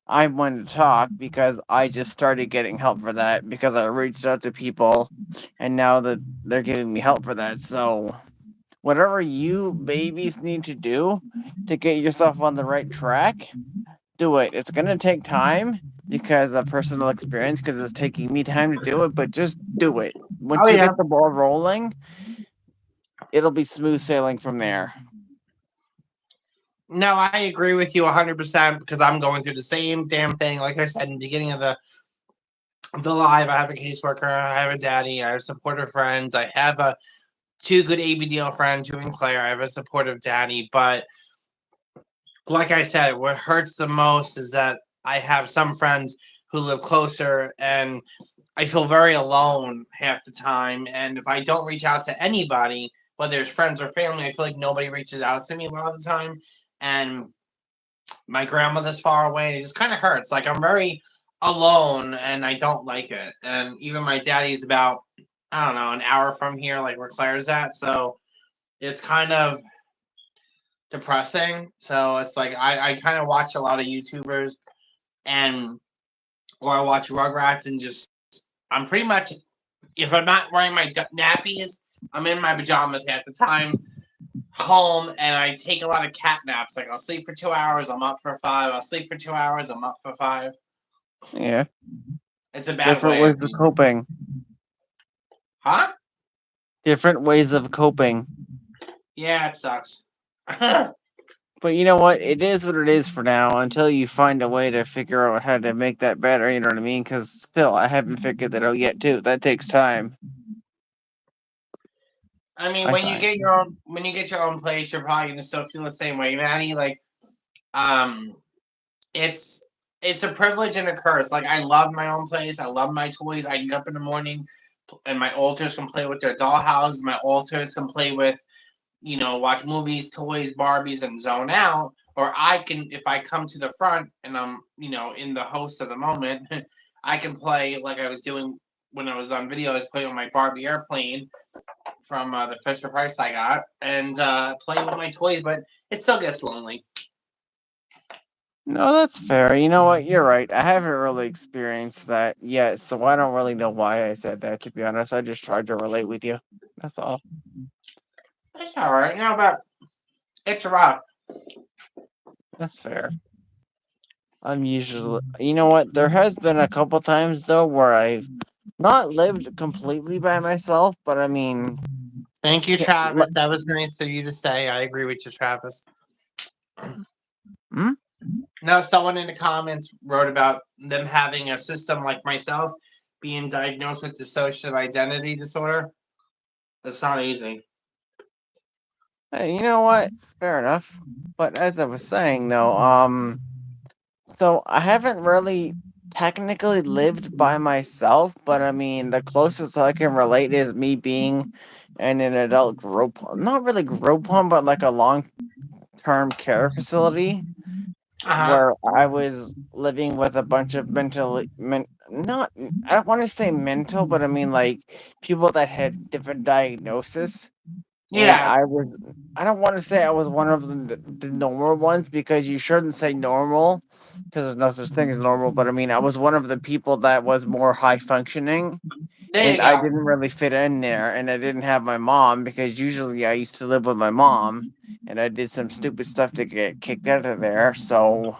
I wanted to talk because I just started getting help for that because I reached out to people and now that they're giving me help for that. So whatever you babies need to do to get yourself on the right track, do it. It's going to take time because of personal experience, because it's taking me time to do it, but just do it. Oh, Once you yeah. get the ball rolling, it'll be smooth sailing from there. No, I agree with you 100% because I'm going through the same damn thing. Like I said in the beginning of the live, I have a caseworker, I have a daddy, I have supportive friends, I have two good ABDL friends, you and Claire. I have a supportive daddy, but like I said, what hurts the most is that I have some friends who live closer, and I feel very alone half the time. And if I don't reach out to anybody, whether it's friends or family, I feel like nobody reaches out to me a lot of the time. And my grandmother's far away, and it just kind of hurts. Like I'm very alone, and I don't like it. And even my daddy's about, I don't know, an hour from here, like where Claire's at. So it's kind of depressing. So it's like I kind of watch a lot of YouTubers and or I watch Rugrats and just I'm pretty much if I'm not wearing my nappies, I'm in my pajamas half the time home and I take a lot of cat naps. Like I'll sleep for 2 hours, I'm up for five. I'll sleep for 2 hours, I'm up for five. Yeah. It's a bad Different way ways of of being. coping. Huh? Different ways of coping. Yeah, it sucks. But you know what? It is what it is for now until you find a way to figure out how to make that better, you know what I mean? Because still, I haven't figured that out yet, too. That takes time, I mean, I find. when you get your own place, you're probably gonna still feel the same way, Maddie. Like, um, it's it's a privilege and a curse. Like, I love my own place. I love my toys. I can get up in the morning, and my alters can play with their dollhouses. My alters can play with, watch movies, toys, Barbies, and zone out. Or I can, if I come to the front and I'm, in the host of the moment, I can play like I was doing when I was on video. I was playing with my Barbie airplane from the Fisher Price I got and playing with my toys, but it still gets lonely. No, that's fair. You know what? You're right. I haven't really experienced that yet, so I don't really know why I said that, to be honest. I just tried to relate with you. That's all. It's all right, but it's rough. That's fair. I'm usually, you know what? There has been a couple times though where I've not lived completely by myself, but I mean, Thank you, can't, Travis. That was nice of you to say. I agree with you, Travis. hmm? Now, someone in the comments wrote about them having a system like myself being diagnosed with dissociative identity disorder. That's not easy. Hey, you know what? Fair enough. But as I was saying though, so I haven't really technically lived by myself, but I mean, the closest I can relate is me being in an adult group, not really group home, but like a long-term care facility Uh huh. where I was living with a bunch of not, I don't want to say mental, but I mean like people that had different diagnosis. And Yeah. I don't want to say I was one of the normal ones because you shouldn't say normal because there's no such thing as normal. But I mean, I was one of the people that was more high functioning There and you I go. didn't really fit in there. And I didn't have my mom because usually I used to live with my mom and I did some stupid stuff to get kicked out of there. So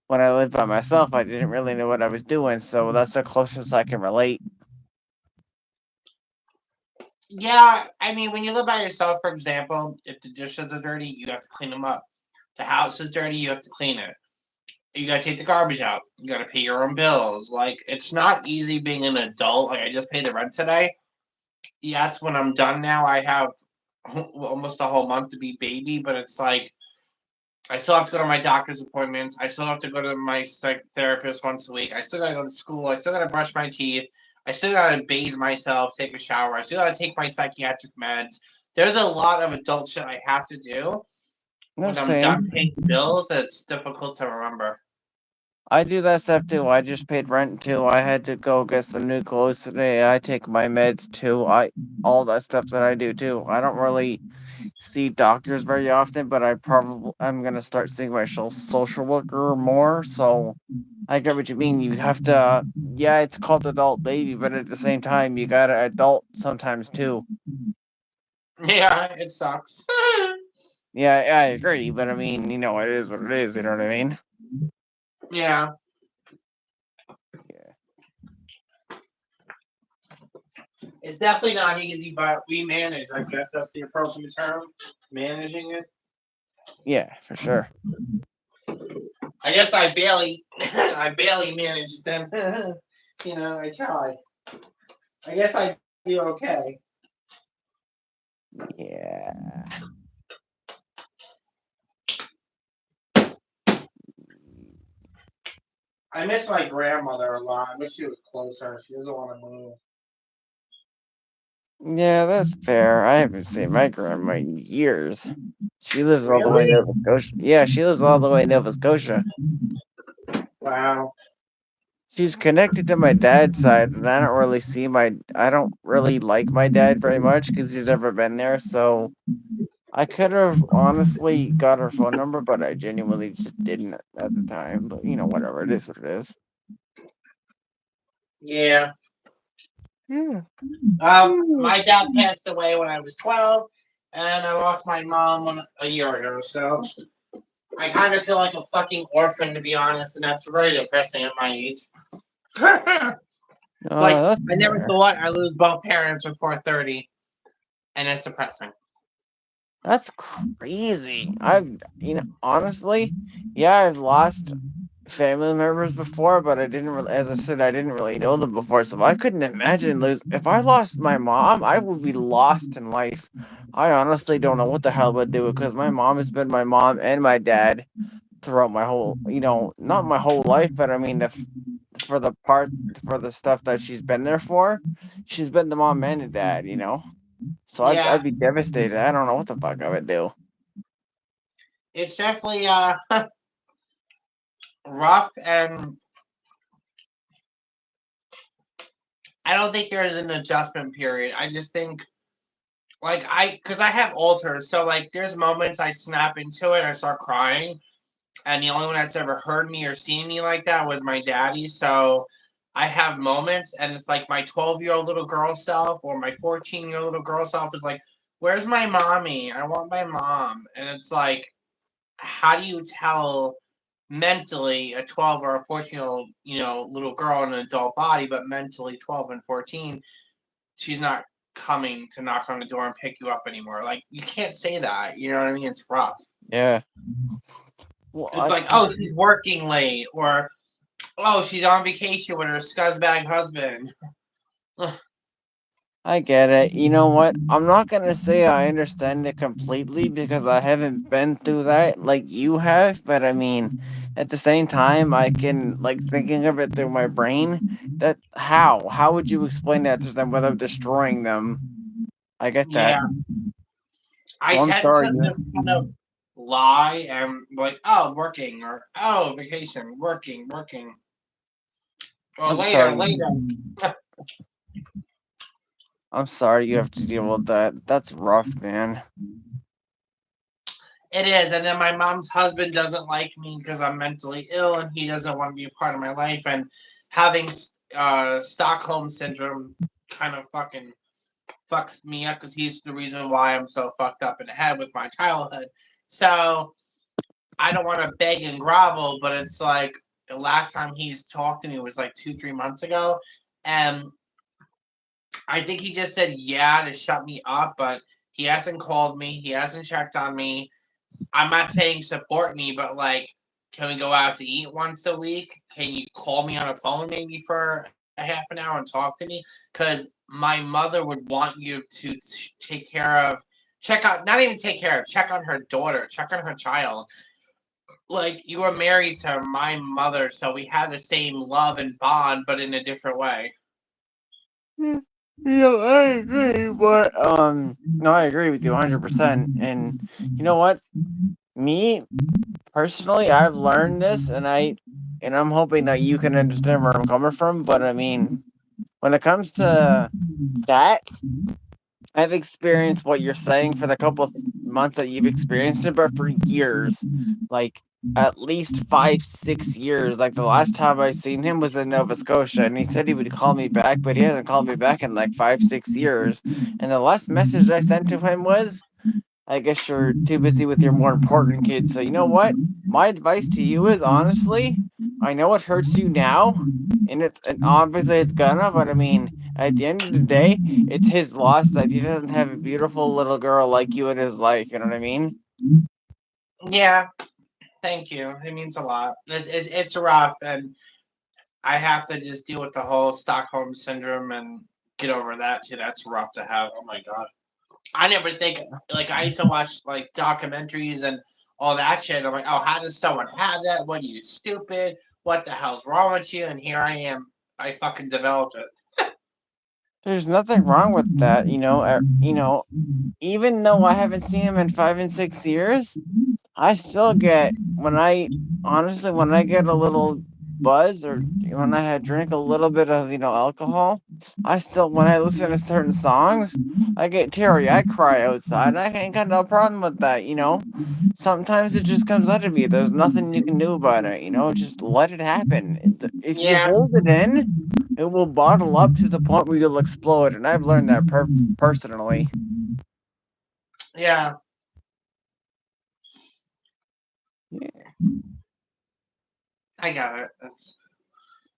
when I lived by myself, I didn't really know what I was doing. So that's the closest I can relate. Yeah, I mean, when you live by yourself, for example, if the dishes are dirty, you have to clean them up. The house is dirty, you have to clean it. You gotta take the garbage out. You gotta pay your own bills. Like, it's not easy being an adult. Like, I just paid the rent today. Yes, when I'm done now, I have almost a whole month to be baby, but it's like I still have to go to my doctor's appointments. I still have to go to my psych therapist once a week. I still gotta go to school. I still gotta brush my teeth. I still gotta bathe myself, take a shower. I still gotta take my psychiatric meds. There's a lot of adult shit I have to do No, when I'm done same. paying bills that it's difficult to remember. I do that stuff too. I just paid rent too. I had to go get some new clothes today. I take my meds too. I all that stuff that I do too. I don't really see doctors very often, but I'm gonna start seeing my social worker more. So I get what you mean. You have to. Yeah, it's called adult baby, but at the same time, you gotta adult sometimes too. Yeah, it sucks. Yeah, I agree, but I mean, it is what it is. You know what I mean? Yeah, Yeah. it's definitely not easy, but we manage. I guess that's the appropriate term. Managing it. Yeah, for sure. I guess I barely, I barely manage it then. I try. I guess I do okay. Yeah. I miss my grandmother a lot. I wish she was closer. She doesn't want to move. Yeah, that's fair. I haven't seen my grandma in years. She lives all the way in Really? Nova Scotia. Yeah, she lives all the way in Nova Scotia. Wow. She's connected to my dad's side, and I don't really like my dad very much because he's never been there. So I could have honestly got her phone number, but I genuinely just didn't at the time. But whatever. It is what it is. Yeah. Yeah. My dad passed away when I was 12, and I lost my mom a year ago. So I kind of feel like a fucking orphan, to be honest, and that's very depressing at my age. It's like That's I never fair. thought I lose both parents before 30, and it's depressing. That's crazy. Honestly, yeah, I've lost family members before, but I didn't really, as I said, I didn't really know them before, so I couldn't imagine lose. If I lost my mom, I would be lost in life. I honestly don't know what the hell I would do because my mom has been my mom and my dad throughout my whole, not my whole life, but I mean, for the part for the stuff that she's been there for, she's been the mom and the dad. So I'd Yeah, be devastated. I don't know what the fuck I would do. it's definitely rough, and I don't think there is an adjustment period. I just think like because I have alters, so like there's moments I snap into it, I start crying, and the only one that's ever heard me or seen me like that was my daddy. So I have moments, and it's like my 12-year-old little girl self or my 14-year-old little girl self is like, "Where's my mommy? I want my mom." And it's like, how do you tell mentally a 12 or a 14-year-old, little girl in an adult body, but mentally 12 and 14, she's not coming to knock on the door and pick you up anymore. Like you can't say that. You know what I mean? It's rough. Yeah. Well, It's like, oh, she's working late, or oh, she's on vacation with her scuzzbag husband. I get it. You know what? I'm not gonna say I understand it completely because I haven't been through that like you have, but I mean, at the same time, I can like thinking of it through my brain. That how would you explain that to them without destroying them? I get that. Yeah, I So I'm tend sorry. to just kind of lie and like, oh, working, or oh, vacation, working, working, or I'm later, sorry. later. I'm sorry you have to deal with that. That's rough, man. It is, and then my mom's husband doesn't like me because I'm mentally ill, and he doesn't want to be a part of my life. And having Stockholm syndrome kind of fucking fucks me up because he's the reason why I'm so fucked up in the head with my childhood. So I don't want to beg and grovel, but it's like the last time he's talked to me was like 2, 3 months ago, and I think he just said yeah to shut me up, but he hasn't called me, he hasn't checked on me. I'm not saying support me, but like, can we go out to eat once a week? Can you call me on a phone maybe for a half an hour and talk to me? Because my mother would want you to take care of, check out, not even take care of, check on her daughter, check on her child. Like, you were married to my mother, so we had the same love and bond, but in a different way. Yeah, I agree, but no, I agree with you 100%. And you know what? Me personally, I've learned this, and I'm hoping that you can understand where I'm coming from. But I mean, when it comes to that, I've experienced what you're saying for the couple of months that you've experienced it, but for years, like at least 5, 6 years. Like the last time I seen him was in Nova Scotia, and he said he would call me back, but he hasn't called me back in like 5, 6 years. And the last message I sent to him was, I guess you're too busy with your more important kids. So you know what? My advice to you is honestly, I know it hurts you now, and obviously it's gonna, but I mean, at the end of the day, it's his loss that he doesn't have a beautiful little girl like you in his life. You know what I mean? Yeah, thank you. It means a lot. It's rough, and I have to just deal with the whole Stockholm syndrome and get over that too. That's rough to have. Oh my god. I never think, like, I used to watch like documentaries and all that shit. I'm like, oh, how does someone have that? What are you, stupid? What the hell's wrong with you? And here I am. I fucking developed it. There's nothing wrong with that. Even though I haven't seen him in 5 and 6 years, I still get when I get a little buzz or when I had drink a little bit of alcohol, I still when I listen to certain songs, I get teary. I cry outside. I ain't got no problem with that. Sometimes it just comes out of me. There's nothing you can do about it. Just let it happen. If you Yeah, hold it in, it will bottle up to the point where you'll explode. And I've learned that personally. yeah, Yeah. I got it. That's.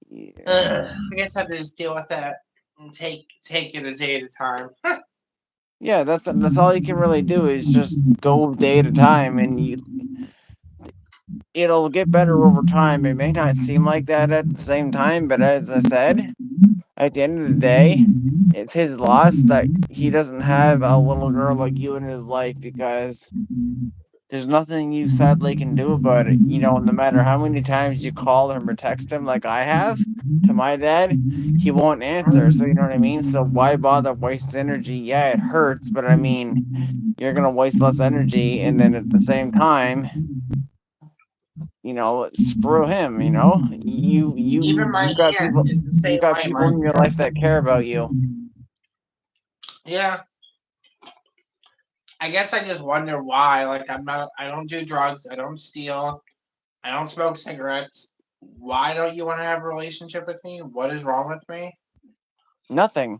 Yeah. I guess I have to just deal with that and take it a day at a time. Yeah, that's all you can really do is just go day at a time, and it'll get better over time. It may not seem like that at the same time, but as I said, at the end of the day, it's his loss that he doesn't have a little girl like you in his life, because there's nothing you sadly can do about it. No matter how many times you call him or text him, like I have to my dad, he won't answer. So you know what I mean? So why bother waste energy? Yeah, it hurts, but I mean, you're gonna waste less energy, and then at the same time, screw him. Even my aunt is the You same got way. people in your life that care about you. Yeah, I guess I just wonder why. Like, I don't do drugs. I don't steal. I don't smoke cigarettes. Why don't you want to have a relationship with me? What is wrong with me? Nothing.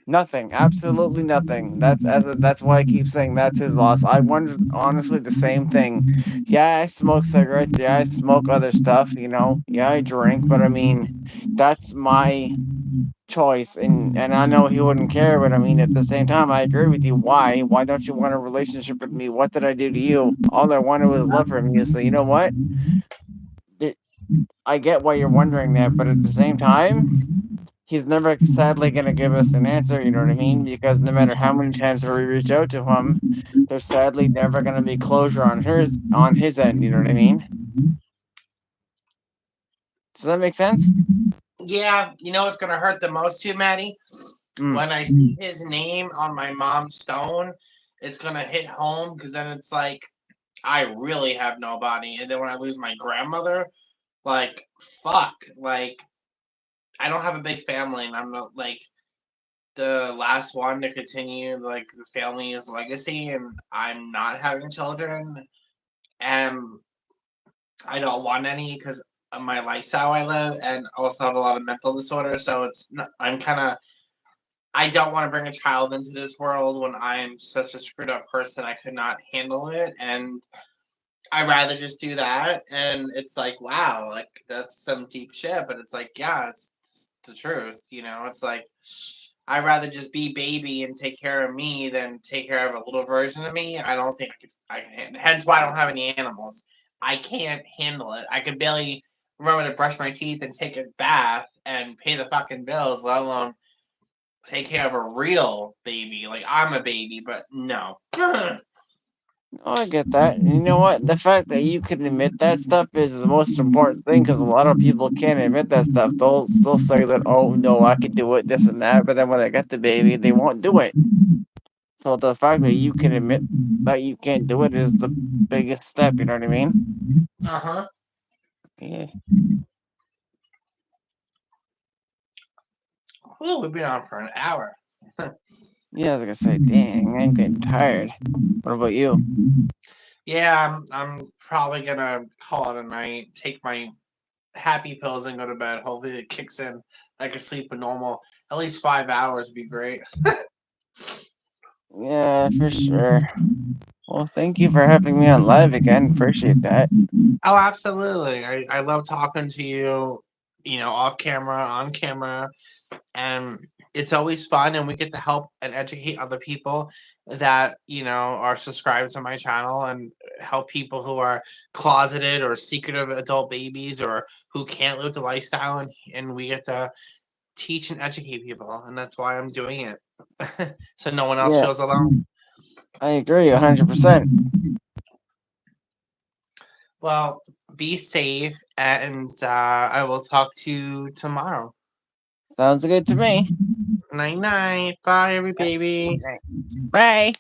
Nothing, absolutely nothing. That's why I keep saying that's his loss. I wondered honestly the same thing. Yeah, I smoke cigarettes. Yeah, I smoke other stuff. Yeah, I drink, but I mean, that's my choice, and I know he wouldn't care. But I mean, at the same time, I agree with you. Why? Why don't you want a relationship with me? What did I do to you? All I wanted was love from you. So you know what? Th- I get why you're wondering that, but at the same time, he's never sadly going to give us an answer, you know what I mean? Because no matter how many times we reach out to him, there's sadly never going to be closure on his end, you know what I mean? Does that make sense? Yeah, you know what's gonna hurt the most too, Maddie? Mm. When I see his name on my mom's stone, it's gonna hit home because then it's like I really have nobody. And then when I lose my grandmother, like fuck, like I don't have a big family, and I'm not like the last one to continue like the family's legacy, and I'm not having children, and I don't want any because of my lifestyle I live, and also have a lot of mental disorders. So I'm kind of I don't want to bring a child into this world when I'm such a screwed up person. I could not handle it, and I rather just do that. And it's like, wow, like that's some deep shit. But it's like, yeah, it's the truth. It's like I'd rather just be baby and take care of me than take care of a little version of me. I don't think I could. I can handle. Hence why I don't have any animals. I can't handle it. I could barely remember to brush my teeth and take a bath and pay the fucking bills, let alone take care of a real baby. Like I'm a baby, but no. Oh, I get that. And you know what? The fact that you can admit that stuff is the most important thing, because a lot of people can't admit that stuff. They'll still say that, oh, no, I can do it, this and that. But then when they get the baby, they won't do it. So the fact that you can admit that you can't do it is the biggest step, you know what I mean? Uh-huh. Yeah. Ooh, we've been on for an hour. Yeah, I was gonna say, dang, I'm getting tired. What about you? Yeah, I'm probably gonna call it a night. Take my happy pills and go to bed. Hopefully it kicks in. I can sleep a normal at least 5 hours would be great. Yeah, for sure. Well, thank you for having me on live again. Appreciate that. Oh, absolutely. I love talking to you. Off camera, on camera, and it's always fun, and we get to help and educate other people that are subscribed to my channel, and help people who are closeted or secretive adult babies, or who can't live the lifestyle, and we get to teach and educate people, and that's why I'm doing it. So no one else Yeah, feels alone. I agree 100%. Well, be safe, and I will talk to you tomorrow. Sounds good to me. Night night. Bye, every baby. Bye.